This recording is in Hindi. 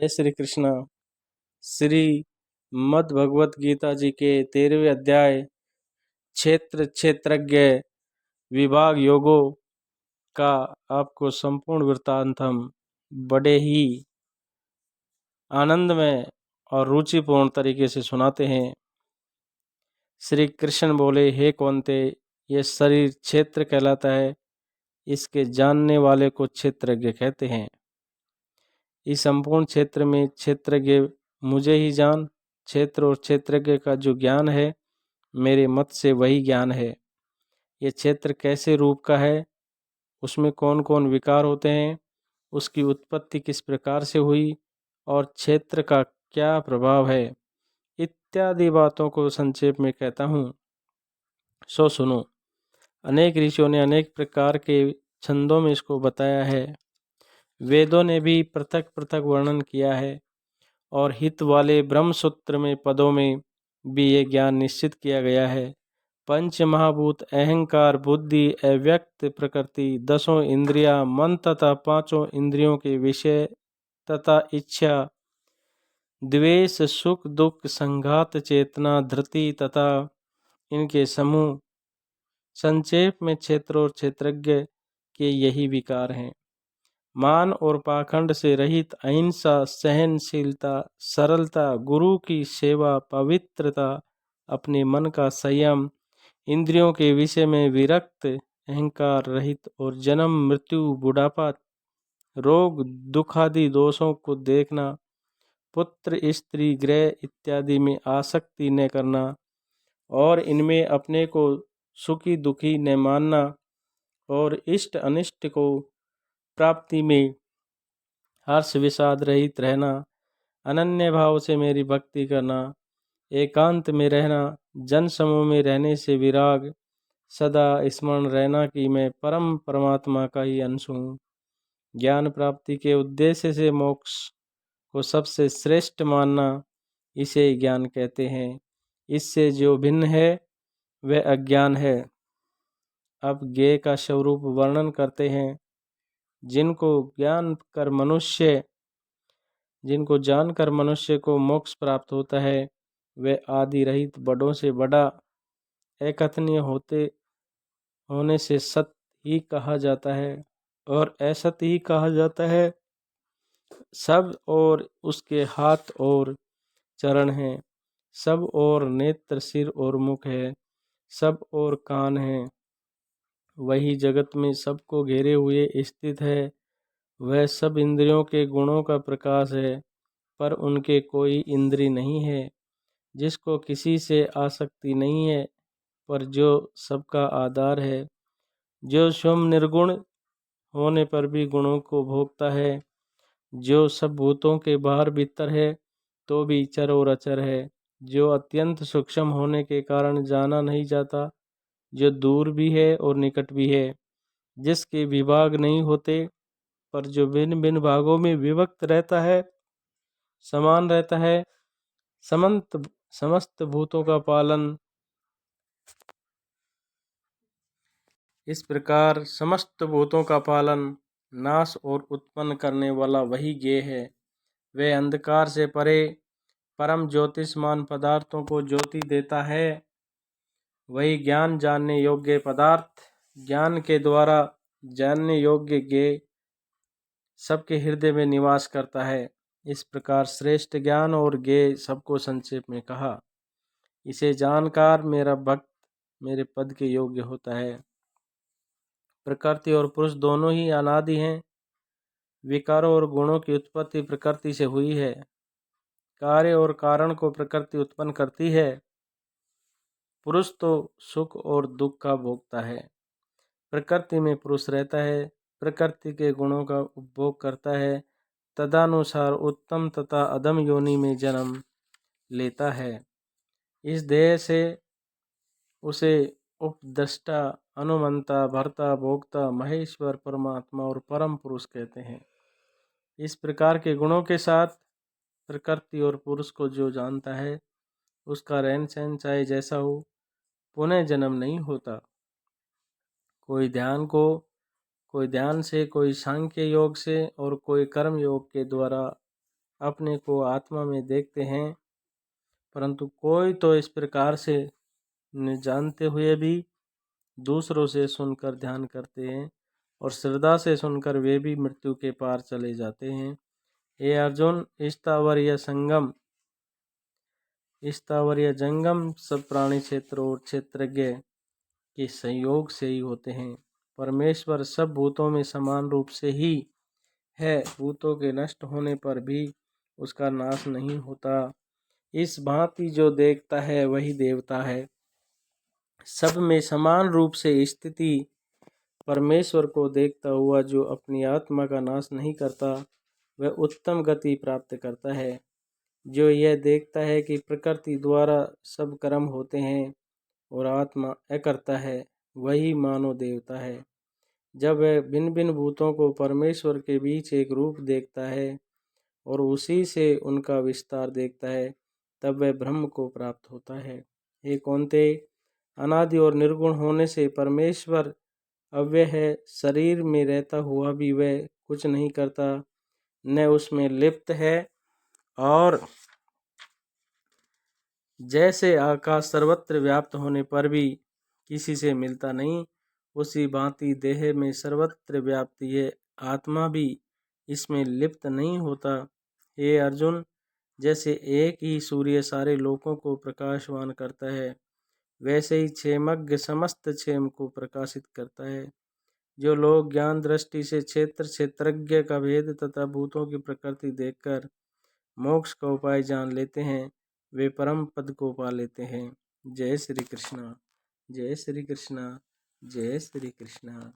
जय श्री कृष्ण। श्री मद् भगवत गीता जी के 13वें अध्याय क्षेत्र क्षेत्रज्ञ विभाग योगों का आपको संपूर्ण वृत्तांत हम बड़े ही आनंदमय और रुचिपूर्ण तरीके से सुनाते हैं। श्री कृष्ण बोले, हे कौन्ते, ये शरीर क्षेत्र कहलाता है, इसके जानने वाले को क्षेत्रज्ञ कहते हैं। इस संपूर्ण क्षेत्र में क्षेत्रज्ञ मुझे ही जान। क्षेत्र और क्षेत्रज्ञ का जो ज्ञान है, मेरे मत से वही ज्ञान है। ये क्षेत्र कैसे रूप का है, उसमें कौन कौन विकार होते हैं, उसकी उत्पत्ति किस प्रकार से हुई और क्षेत्र का क्या प्रभाव है, इत्यादि बातों को संक्षेप में कहता हूँ, सो सुनो। अनेक ऋषियों ने अनेक प्रकार के छंदों में इसको बताया है। वेदों ने भी पृथक पृथक वर्णन किया है और हित वाले ब्रह्मसूत्र में पदों में भी ये ज्ञान निश्चित किया गया है। पंच महाभूत, अहंकार, बुद्धि, अव्यक्त प्रकृति, 10 इंद्रियां, मन तथा 5 इंद्रियों के विषय तथा इच्छा, द्वेष, सुख दुख, संघात, चेतना, धृति तथा इनके समूह, संक्षेप में क्षेत्र और क्षेत्रज्ञ के यही विकार हैं। मान और पाखंड से रहित अहिंसा, सहनशीलता, सरलता, गुरु की सेवा, पवित्रता, अपने मन का संयम, इंद्रियों के विषय में विरक्त, अहंकार रहित और जन्म मृत्यु बुढ़ापा रोग दुखादि दोषों को देखना, पुत्र स्त्री गृह इत्यादि में आसक्ति न करना और इनमें अपने को सुखी दुखी न मानना और इष्ट अनिष्ट को प्राप्ति में हर्ष विषाद रहित रहना, अनन्य भाव से मेरी भक्ति करना, एकांत में रहना, जन समूह में रहने से विराग, सदा स्मरण रहना कि मैं परम परमात्मा का ही अंश हूँ। ज्ञान प्राप्ति के उद्देश्य से मोक्ष को सबसे श्रेष्ठ मानना, इसे ज्ञान कहते हैं। इससे जो भिन्न है वह अज्ञान है। अब ज्ञेय का स्वरूप वर्णन करते हैं। जिनको जानकर मनुष्य को मोक्ष प्राप्त होता है, वे आदि रहित बड़ों से बड़ा, अकथनीय होने से सत्य ही कहा जाता है और असत्य ही कहा जाता है। सब और उसके हाथ और चरण हैं, सब और नेत्र, सिर और मुख है, सब और कान हैं। वही जगत में सबको घेरे हुए स्थित है। वह सब इंद्रियों के गुणों का प्रकाश है, पर उनके कोई इंद्री नहीं है। जिसको किसी से आसक्ति नहीं है, पर जो सबका आधार है। जो स्वयं निर्गुण होने पर भी गुणों को भोगता है। जो सब भूतों के बाहर भीतर है, तो भी चर और अचर है। जो अत्यंत सूक्ष्म होने के कारण जाना नहीं जाता, जो दूर भी है और निकट भी है। जिसके विभाग नहीं होते, पर जो भिन्न भिन्न भागों में विभक्त रहता है, समान रहता है। समस्त भूतों का पालन, इस प्रकार समस्त भूतों का पालन, नाश और उत्पन्न करने वाला वही ज्ञेय है। वह अंधकार से परे परम ज्योतिषमान पदार्थों को ज्योति देता है। वही ज्ञान जानने योग्य पदार्थ, ज्ञान के द्वारा जानने योग्य ज्ञेय सबके हृदय में निवास करता है। इस प्रकार श्रेष्ठ ज्ञान और ज्ञेय सबको संक्षेप में कहा। इसे जानकर मेरा भक्त मेरे पद के योग्य होता है। प्रकृति और पुरुष दोनों ही अनादि हैं। विकारों और गुणों की उत्पत्ति प्रकृति से हुई है। कार्य और कारण को प्रकृति उत्पन्न करती है। पुरुष तो सुख और दुख का भोगता है। प्रकृति में पुरुष रहता है, प्रकृति के गुणों का उपभोग करता है, तदनुसार उत्तम तथा अधम योनि में जन्म लेता है। इस देह से उसे उपद्रष्टा, अनुमंता, भर्ता, भोक्ता, महेश्वर, परमात्मा और परम पुरुष कहते हैं। इस प्रकार के गुणों के साथ प्रकृति और पुरुष को जो जानता है, उसका रहन सहन चाहे जैसा हो, पुनः जन्म नहीं होता। कोई ध्यान से, कोई सांख्य योग से और कोई कर्म योग के द्वारा अपने को आत्मा में देखते हैं, परंतु कोई तो इस प्रकार से न जानते हुए भी दूसरों से सुनकर ध्यान करते हैं और श्रद्धा से सुनकर वे भी मृत्यु के पार चले जाते हैं। हे अर्जुन, स्थावर या जंगम सब प्राणी क्षेत्र और क्षेत्रज्ञ के संयोग से ही होते हैं। परमेश्वर सब भूतों में समान रूप से ही है, भूतों के नष्ट होने पर भी उसका नाश नहीं होता। इस भांति जो देखता है वही देवता है। सब में समान रूप से स्थिति परमेश्वर को देखता हुआ जो अपनी आत्मा का नाश नहीं करता, वह उत्तम गति प्राप्त करता है। जो यह देखता है कि प्रकृति द्वारा सब कर्म होते हैं और आत्मा अकर्ता है, वही मानो देवता है। जब वह भिन्न भिन्न भूतों को परमेश्वर के बीच एक रूप देखता है और उसी से उनका विस्तार देखता है, तब वह ब्रह्म को प्राप्त होता है। हे कौन्तेय, अनादि और निर्गुण होने से परमेश्वर अव्यय है। शरीर में रहता हुआ भी वह कुछ नहीं करता, न उसमें लिप्त है। और जैसे आकाश सर्वत्र व्याप्त होने पर भी किसी से मिलता नहीं, उसी भांति देह में सर्वत्र व्याप्त ये आत्मा भी इसमें लिप्त नहीं होता। हे अर्जुन, जैसे एक ही सूर्य सारे लोकों को प्रकाशवान करता है, वैसे ही क्षेमज्ञ समस्त क्षेम को प्रकाशित करता है। जो लोग ज्ञान दृष्टि से क्षेत्रज्ञ का भेद तथा भूतों की प्रकृति देखकर मोक्ष का उपाय जान लेते हैं, वे परम पद को पा लेते हैं। जय श्री कृष्णा, जय श्री कृष्णा, जय श्री कृष्णा।